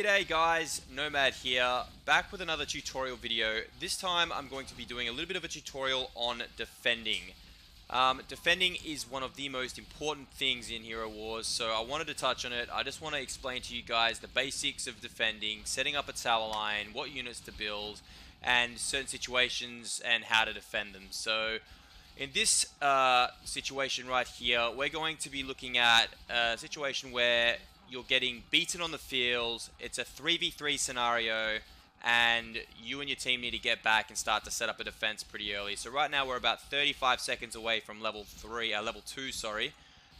G'day guys, Nomad here, back with another tutorial video. This time I'm going to be doing a little bit of a tutorial on defending. Defending is one of the most important things in Hero Wars, so I wanted to touch on it. I just want to explain to you guys the basics of defending, setting up a tower line, what units to build, and certain situations and how to defend them. So in this situation right here, we're going to be looking at a situation where you're getting beaten on the field. It's a 3v3 scenario, and you and your team need to get back and start to set up a defense pretty early. So right now we're about 35 seconds away from level 2, sorry.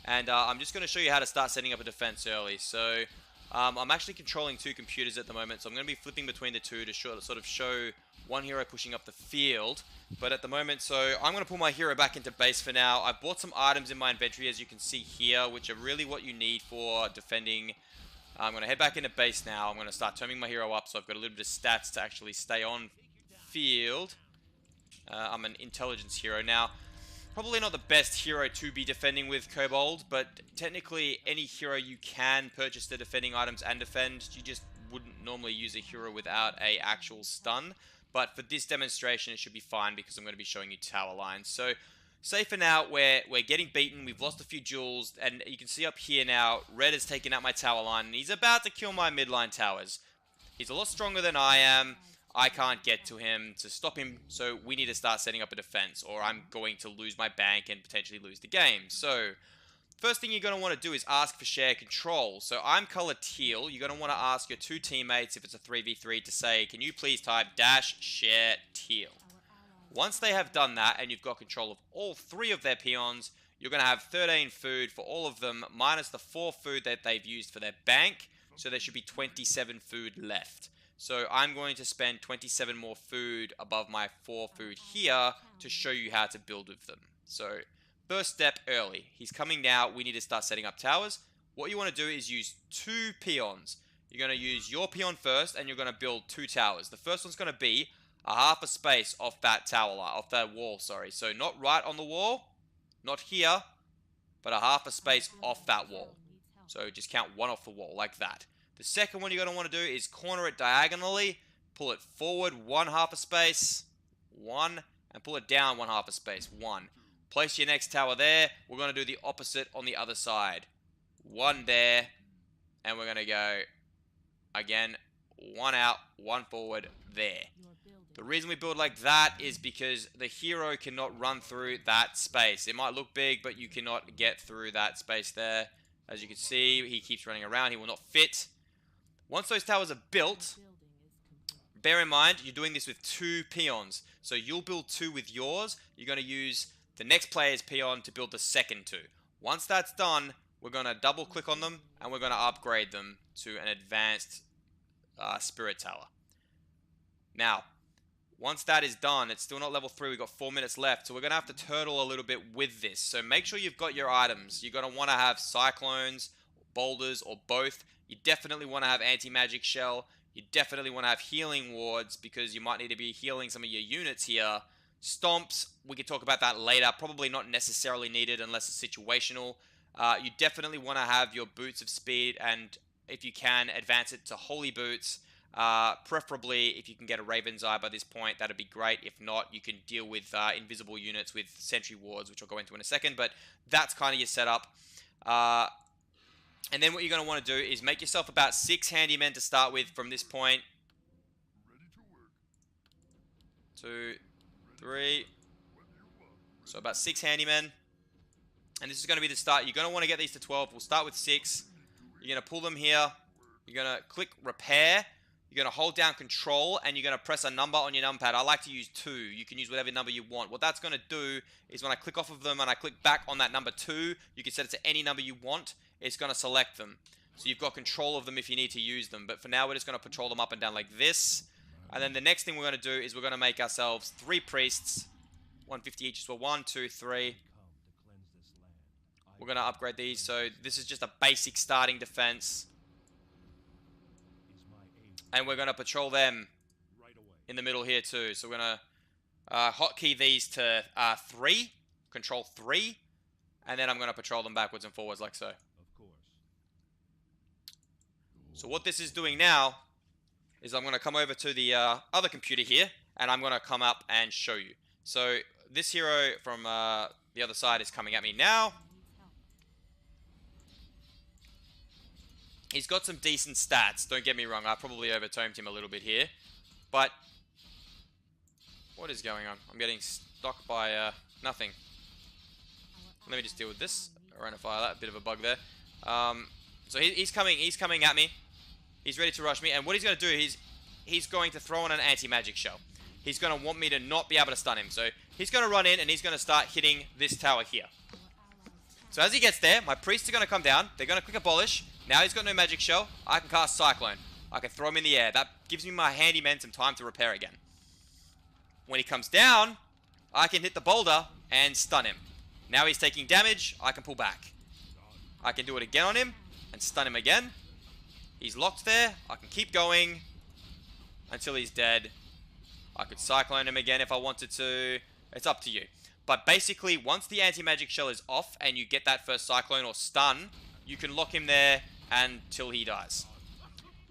And I'm just going to show you how to start setting up a defense early. So I'm actually controlling two computers at the moment, so I'm going to be flipping between the two to sort of show one hero pushing up the field. But at the moment, so I'm going to pull my hero back into base for now. I've bought some items in my inventory, as you can see here, which are really what you need for defending. I'm going to head back into base now. I'm going to start turning my hero up, so I've got a little bit of stats to actually stay on field. I'm an intelligence hero. Now, probably not the best hero to be defending with Kobold, but technically any hero you can purchase the defending items and defend. You just wouldn't normally use a hero without a actual stun. But for this demonstration, it should be fine because I'm going to be showing you tower lines. So, say for now, we're getting beaten. We've lost a few jewels. And you can see up here now, Red has taken out my tower line. And he's about to kill my midline towers. He's a lot stronger than I am. I can't get to him to stop him. So, we need to start setting up a defense, or I'm going to lose my bank and potentially lose the game. So, first thing you're going to want to do is ask for share control. So I'm color teal. You're going to want to ask your two teammates, if it's a 3v3, to say, can you please type -share teal. Once they have done that and you've got control of all three of their peons, you're going to have 13 food for all of them, minus the 4 food that they've used for their bank. So there should be 27 food left. So I'm going to spend 27 more food above my 4 food here to show you how to build with them. So first step, early. He's coming now. We need to start setting up towers. What you want to do is use 2 peons. You're going to use your peon first, and you're going to build 2 towers. The first one's going to be a half a space off that tower line, off that wall, sorry. So not right on the wall, not here, but a half a space off that wall. So just count 1 off the wall, like that. The second one you're going to want to do is corner it diagonally, pull it forward 1 half a space, 1, and pull it down 1 half a space, 1. Place your next tower there. We're going to do the opposite on the other side. 1 there. And we're going to go, again, 1 out, 1 forward, there. The reason we build like that is because the hero cannot run through that space. It might look big, but you cannot get through that space there. As you can see, he keeps running around. He will not fit. Once those towers are built, bear in mind, you're doing this with 2 peons. So you'll build 2 with yours. You're going to use the next player's peon to build the second 2. Once that's done, we're going to double click on them and we're going to upgrade them to an advanced spirit tower. Now, once that is done, it's still not level 3. We've got 4 minutes left, so we're going to have to turtle a little bit with this. So make sure you've got your items. You're going to want to have cyclones, boulders, or both. You definitely want to have anti-magic shell. You definitely want to have healing wards because you might need to be healing some of your units here. Stomps, we can talk about that later. Probably not necessarily needed unless it's situational. You definitely want to have your boots of speed, and if you can, advance it to holy boots. Preferably, if you can get a Raven's Eye by this point, that'd be great. If not, you can deal with invisible units with sentry wards, which I'll go into in a second. But that's kind of your setup. And then what you're going to want to do is make yourself about 6 handymen to start with from this point. 2, 3. So about 6 handymen. And this is going to be the start. You're going to want to get these to 12. We'll start with 6. You're going to pull them here. You're going to click repair. You're going to hold down control and you're going to press a number on your numpad. I like to use 2. You can use whatever number you want. What that's going to do is when I click off of them and I click back on that number 2, you can set it to any number you want. It's going to select them. So you've got control of them if you need to use them. But for now, we're just going to patrol them up and down like this. And then the next thing we're going to do is we're going to make ourselves 3 priests. 150 each. So 1, 2, 3. We're going to upgrade these. So this is just a basic starting defense. And we're going to patrol them in the middle here too. So we're going to hotkey these to 3. Control 3. And then I'm going to patrol them backwards and forwards like so. So what this is doing now is I'm going to come over to the other computer here, and I'm going to come up and show you. So this hero from the other side is coming at me now. He's got some decent stats, don't get me wrong. I probably overtomed him a little bit here. But what is going on? I'm getting stuck by nothing. Let me just deal with this. Run a fire, that bit of a bug there. So he's coming at me. He's ready to rush me, and what he's going to do is he's going to throw on an anti-magic shell. He's going to want me to not be able to stun him. So he's going to run in and he's going to start hitting this tower here. So as he gets there, my priests are going to come down. They're going to quick abolish. Now he's got no magic shell. I can cast Cyclone. I can throw him in the air. That gives me my handyman some time to repair again. When he comes down, I can hit the boulder and stun him. Now he's taking damage. I can pull back. I can do it again on him and stun him again. He's locked there. I can keep going until he's dead. I could Cyclone him again if I wanted to. It's up to you. But basically, once the anti-magic shell is off and you get that first Cyclone or stun, you can lock him there until he dies.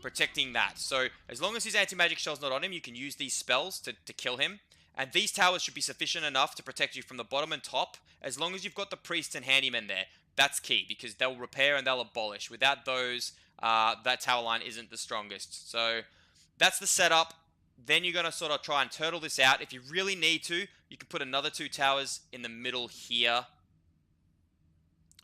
Protecting that. So, as long as his anti-magic shell's not on him, you can use these spells to kill him. And these towers should be sufficient enough to protect you from the bottom and top, as long as you've got the priests and handymen there. That's key, because they'll repair and they'll abolish. Without those, that tower line isn't the strongest. So, that's the setup. Then you're going to sort of try and turtle this out. If you really need to, you can put another 2 towers in the middle here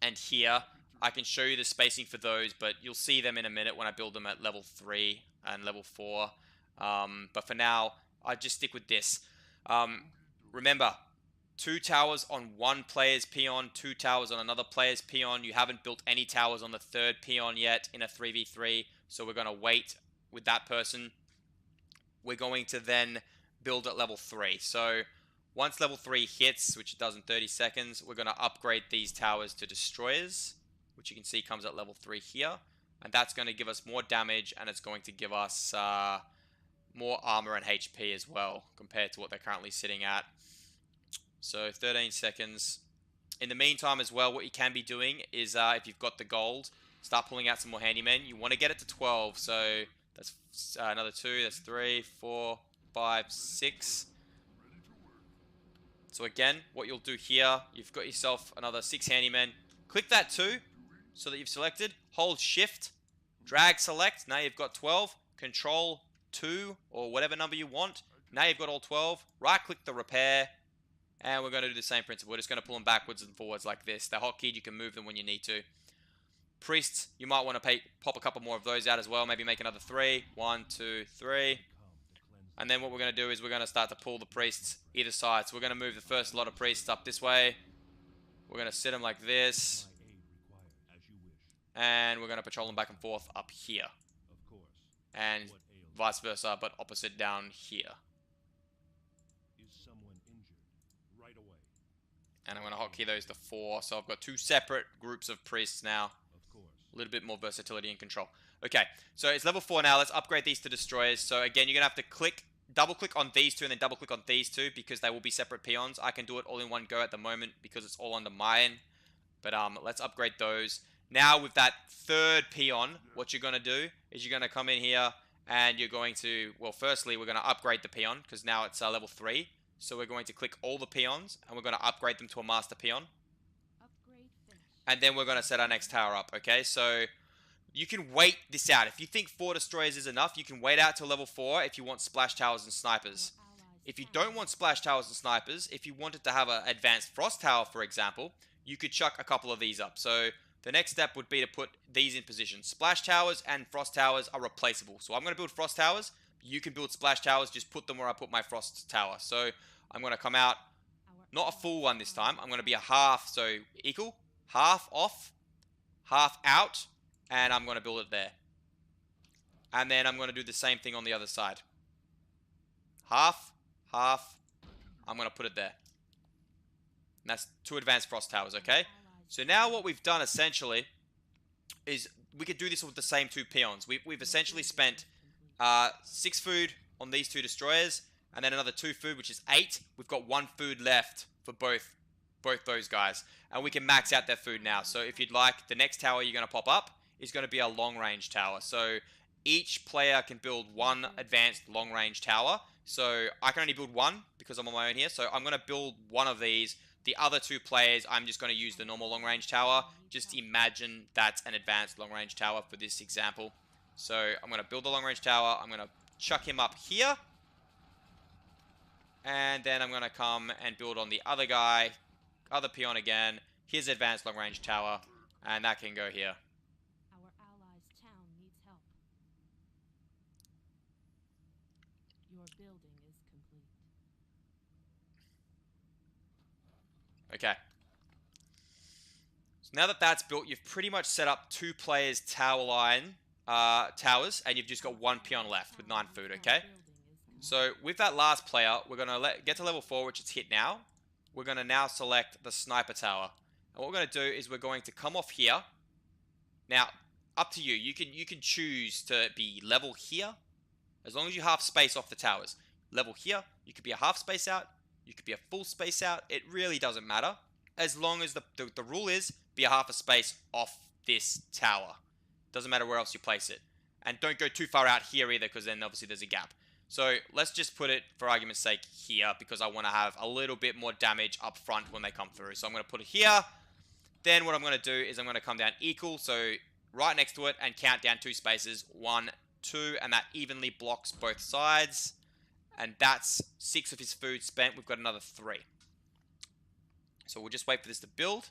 and here. I can show you the spacing for those, but you'll see them in a minute when I build them at level 3 and level 4. But for now, I just stick with this. Remember, 2 towers on one player's peon, 2 towers on another player's peon. You haven't built any towers on the 3rd peon yet in a 3v3, so we're going to wait with that person. We're going to then build at level 3. So once level 3 hits, which it does in 30 seconds, we're going to upgrade these towers to destroyers, which you can see comes at level 3 here. And that's going to give us more damage, and it's going to give us more armor and HP as well, compared to what they're currently sitting at. So 13 seconds. In the meantime as well, what you can be doing is, if you've got the gold, start pulling out some more handymen. You want to get it to 12, so that's another 2, that's 3, 4, 5, 6. So again, what you'll do here, you've got yourself another 6 handymen. Click that 2, so that you've selected. Hold shift, drag select. Now you've got 12. Control 2, or whatever number you want. Now you've got all 12. Right click the repair. And we're going to do the same principle. We're just going to pull them backwards and forwards like this. They're hotkeyed, you can move them when you need to. Priests, you might want to pop a couple more of those out as well. Maybe make another 3. 1, 2, 3. And then what we're going to do is we're going to start to pull the priests either side. So we're going to move the first lot of priests up this way. We're going to sit them like this. And we're going to patrol them back and forth up here. And vice versa, but opposite down here. And I'm going to hotkey those to 4. So I've got 2 separate groups of priests now. A little bit more versatility and control. Okay, so it's level 4 now. Let's upgrade these to destroyers. So again, you're going to have to double click on these 2 and then double click on these 2 because they will be separate peons. I can do it all in one go at the moment because it's all under mine. But let's upgrade those. Now with that 3rd peon, what you're going to do is you're going to come in here and you're going to, well, firstly, we're going to upgrade the peon because now it's level 3. So we're going to click all the peons and we're going to upgrade them to a master peon. And then we're going to set our next tower up, okay? So you can wait this out. If you think 4 destroyers is enough, you can wait out till level 4 if you want splash towers and snipers. If you don't want splash towers and snipers, if you wanted to have an advanced frost tower, for example, you could chuck a couple of these up. So the next step would be to put these in position. Splash towers and frost towers are replaceable. So I'm going to build frost towers. You can build splash towers. Just put them where I put my frost tower. So I'm going to come out, not a full one this time. I'm going to be a half, so equal. Half off, half out, and I'm going to build it there. And then I'm going to do the same thing on the other side. Half, half, I'm going to put it there. And that's 2 advanced frost towers, okay? So now what we've done essentially is we could do this with the same 2 peons. We've essentially spent 6 food on these 2 destroyers, and then another 2 food, which is 8. We've got 1 food left for both those guys. And we can max out their food now. So if you'd like, the next tower you're going to pop up is going to be a long-range tower. So each player can build one advanced long-range tower. So I can only build one because I'm on my own here. So I'm going to build one of these. The other two players, I'm just going to use the normal long-range tower. Just imagine that's an advanced long-range tower for this example. So I'm going to build the long-range tower. I'm going to chuck him up here. And then I'm going to come and build on the other guy, other peon again. Here's advanced long-range tower, and that can go here. Our allies' town needs help. Your building is complete. Okay. So now that that's built, you've pretty much set up two players' tower line, towers, and you've just got one peon left with 9 food, okay? So with that last player, we're going to get to level 4, which it's hit now. We're going to now select the sniper tower. And what we're going to do is we're going to come off here. Now, up to you. You can choose to be level here, as long as you half space off the towers. Level here, you could be a half space out. You could be a full space out. It really doesn't matter. As long as the rule is be a half a space off this tower. Doesn't matter where else you place it. And don't go too far out here either, because then obviously there's a gap. So let's just put it, for argument's sake, here, because I want to have a little bit more damage up front when they come through. So I'm going to put it here. Then what I'm going to do is I'm going to come down equal, so right next to it, and count down 2 spaces. 1, 2, and that evenly blocks both sides. And that's 6 of his food spent. We've got another 3. So we'll just wait for this to build.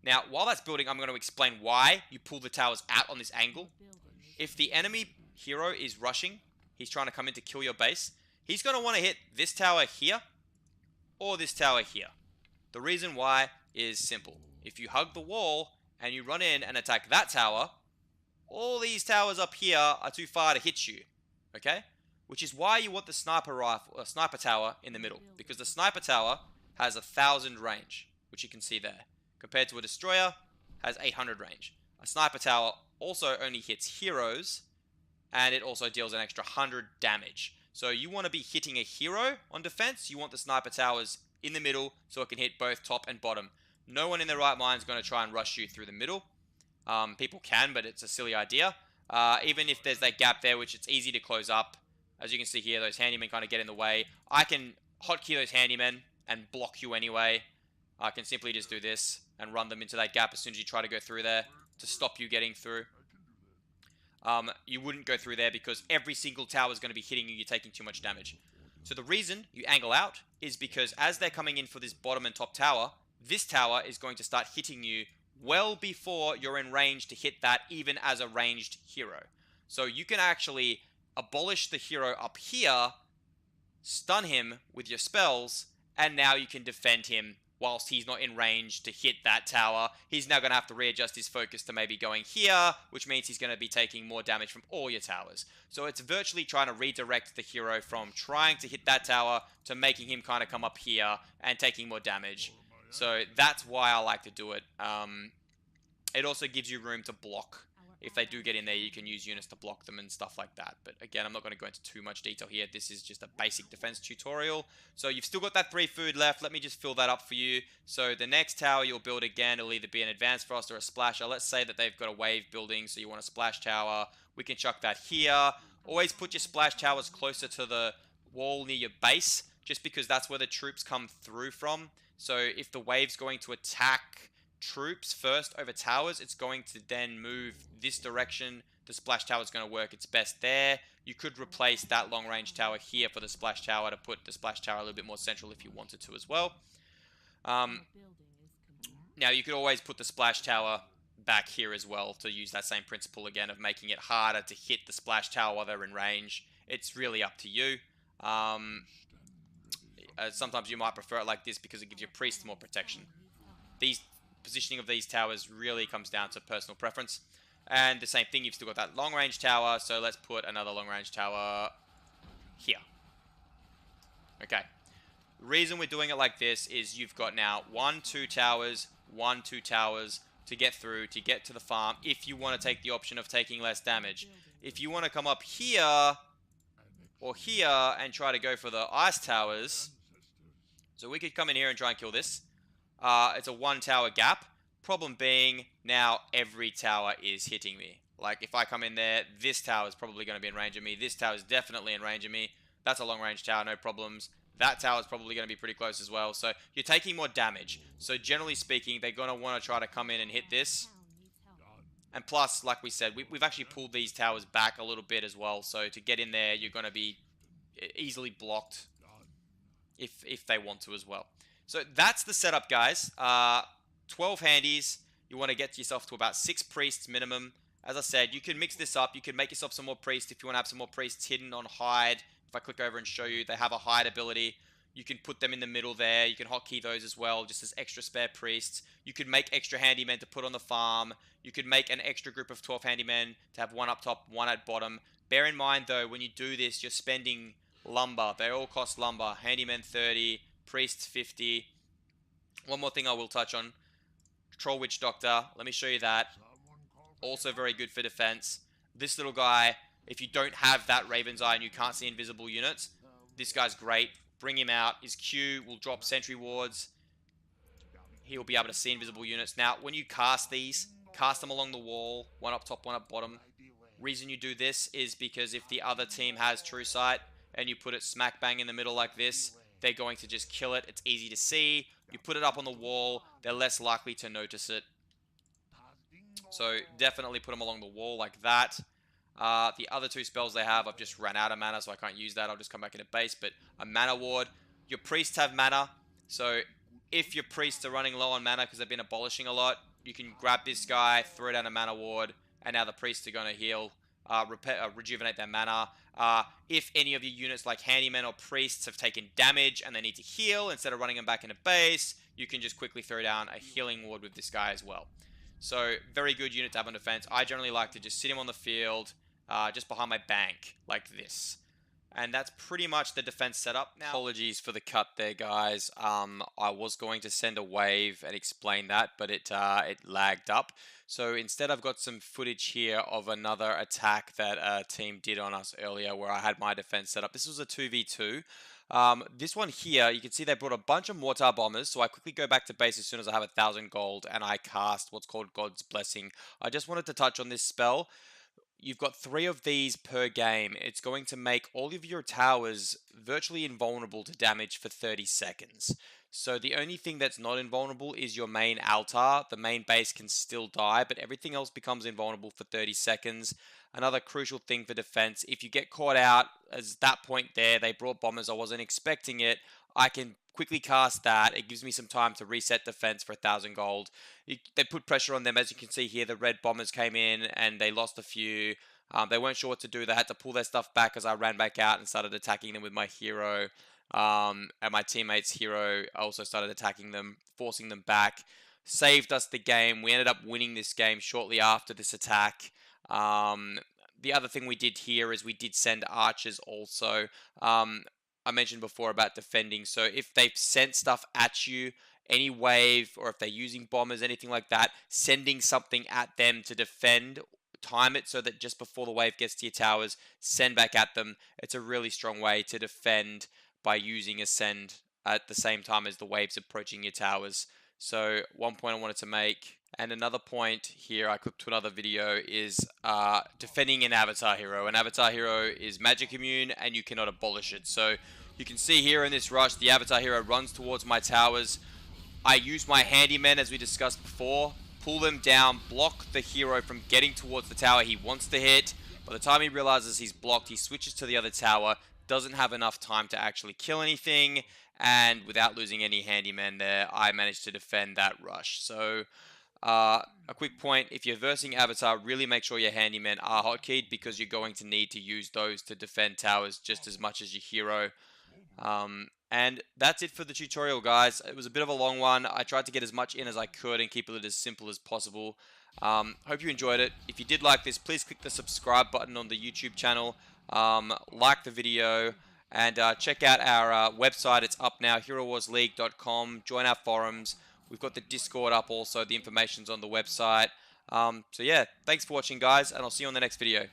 Now, while that's building, I'm going to explain why you pull the towers out on this angle. If the enemy hero is rushing, he's trying to come in to kill your base, he's going to want to hit this tower here or this tower here. The reason why is simple. If you hug the wall and you run in and attack that tower, all these towers up here are too far to hit you, okay? Which is why you want the sniper tower in the middle, because the sniper tower has 1,000 range, which you can see there, compared to a destroyer has 800 range. A sniper tower also only hits heroes, and it also deals an extra 100 damage. So you want to be hitting a hero on defense. You want the sniper towers in the middle so it can hit both top and bottom. No one in their right mind is going to try and rush you through the middle. People can, but it's a silly idea. Even if there's that gap there, which it's easy to close up. As you can see here, those handymen kind of get in the way. I can hotkey those handymen and block you anyway. I can simply just do this and run them into that gap as soon as you try to go through there to stop you getting through. You wouldn't go through there because every single tower is going to be hitting you. You're taking too much damage. So the reason you angle out is because as they're coming in for this bottom and top tower, this tower is going to start hitting you well before you're in range to hit that, even as a ranged hero. So you can actually abolish the hero up here, stun him with your spells, and now you can defend him whilst he's not in range to hit that tower. He's now going to have to readjust his focus to maybe going here, which means he's going to be taking more damage from all your towers. So it's virtually trying to redirect the hero from trying to hit that tower to making him kind of come up here and taking more damage. So that's why I like to do it. It also gives you room to block. If they do get in there, you can use units to block them and stuff like that. But again, I'm not going to go into too much detail here. This is just a basic defense tutorial. So you've still got that 3 food left. Let me just fill that up for you. So the next tower you'll build again, it'll either be an advanced frost or a splasher. Let's say that they've got a wave building, so you want a splash tower. We can chuck that here. Always put your splash towers closer to the wall near your base, just because that's where the troops come through from. So if the wave's going to attack troops first over towers, it's going to then move this direction. The splash tower is going to work its best there. You could replace that long range tower here for the splash tower to put the splash tower a little bit more central if you wanted to as well. Now you could always put the splash tower back here as well to use that same principle again of making it harder to hit the splash tower while they're in range. It's really up to you. Sometimes you might prefer it like this because it gives your priest more protection. These positioning of these towers really comes down to personal preference. And the same thing, you've still got that long range tower, so let's put another long range tower here. Okay. The reason we're doing it like this is you've got now 1, 2 towers, 1, 2 towers to get through, to get to the farm, if you want to take the option of taking less damage. If you want to come up here or here and try to go for the ice towers, so we could come in here and try and kill this. It's a 1 tower gap. Problem being, now every tower is hitting me. Like, if I come in there, this tower is probably going to be in range of me. This tower is definitely in range of me. That's a long-range tower, no problems. That tower is probably going to be pretty close as well. So you're taking more damage. So generally speaking, they're going to want to try to come in and hit this. And plus, like we said, we've actually pulled these towers back a little bit as well. So to get in there, you're going to be easily blocked if they want to as well. So that's the setup, guys. 12 handies. You want to get yourself to about 6 priests minimum. As I said, you can mix this up. You can make yourself some more priests if you want to have some more priests hidden on hide. If I click over and show you, they have a hide ability. You can put them in the middle there. You can hotkey those as well, just as extra spare priests. You could make extra handymen to put on the farm. You could make an extra group of 12 handymen to have one up top, one at bottom. Bear in mind, though, when you do this, you're spending lumber. They all cost lumber. Handymen 30, priests 50. One more thing I will touch on. Troll Witch Doctor. Let me show you that. Also very good for defense. This little guy, if you don't have that Raven's Eye and you can't see invisible units, this guy's great. Bring him out. His Q will drop sentry wards. He will be able to see invisible units. Now, when you cast these, cast them along the wall. One up top, one up bottom. Reason you do this is because if the other team has True Sight and you put it smack bang in the middle like this, they're going to just kill it. It's easy to see. You put it up on the wall, they're less likely to notice it. So definitely put them along the wall like that. The other 2 spells they have, I've just ran out of mana, so I can't use that. I'll just come back into base. But a mana ward. Your priests have mana. So if your priests are running low on mana because they've been abolishing a lot, you can grab this guy, throw down a mana ward, and now the priests are going to heal, rejuvenate their mana. If any of your units like handymen or priests have taken damage and they need to heal, instead of running them back into base, you can just quickly throw down a healing ward with this guy as well. So very good unit to have on defense. I generally like to just sit him on the field, just behind my bank, like this. And that's pretty much the defense setup. Now, apologies for the cut there, guys. I was going to send a wave and explain that, but it lagged up. So instead, I've got some footage here of another attack that a team did on us earlier where I had my defense set up. This was a 2v2. This one here, you can see they brought a bunch of mortar bombers, so I quickly go back to base as soon as I have 1,000 gold, and I cast what's called God's Blessing. I just wanted to touch on this spell. You've got 3 of these per game. It's going to make all of your towers virtually invulnerable to damage for 30 seconds. So the only thing that's not invulnerable is your main altar. The main base can still die, but everything else becomes invulnerable for 30 seconds. Another crucial thing for defense, if you get caught out, as that point there, they brought bombers, I wasn't expecting it, I can quickly cast that. It gives me some time to reset defense for 1,000 gold. They put pressure on them, as you can see here, the red bombers came in and they lost a few. They weren't sure what to do. They had to pull their stuff back as I ran back out and started attacking them with my hero. And my teammate's hero also started attacking them, forcing them back. Saved us the game. We ended up winning this game shortly after this attack. The other thing we did here is we did send archers also. I mentioned before about defending. So if they've sent stuff at you, any wave, or if they're using bombers, anything like that, sending something at them to defend, time it so that just before the wave gets to your towers, send back at them. It's a really strong way to defend by using a send at the same time as the waves approaching your towers. So one point I wanted to make, and another point here, I clicked to another video, is defending an avatar hero. An avatar hero is magic immune and you cannot abolish it. So you can see here in this rush, the avatar hero runs towards my towers. I use my handymen, as we discussed before, pull them down, block the hero from getting towards the tower he wants to hit. By the time he realizes he's blocked, he switches to the other tower, doesn't have enough time to actually kill anything, and without losing any handymen there, I managed to defend that rush. So a quick point, if you're versing Avatar, really make sure your handymen are hotkeyed because you're going to need to use those to defend towers just as much as your hero. And that's it for the tutorial, guys. It was a bit of a long one. I tried to get as much in as I could and keep it as simple as possible. Hope you enjoyed it. If you did like this, please click the subscribe button on the YouTube channel. Like the video. And check out our website. It's up now, herowarsleague.com. Join our forums. We've got the Discord up also. The information's on the website. So yeah, thanks for watching, guys, and I'll see you on the next video.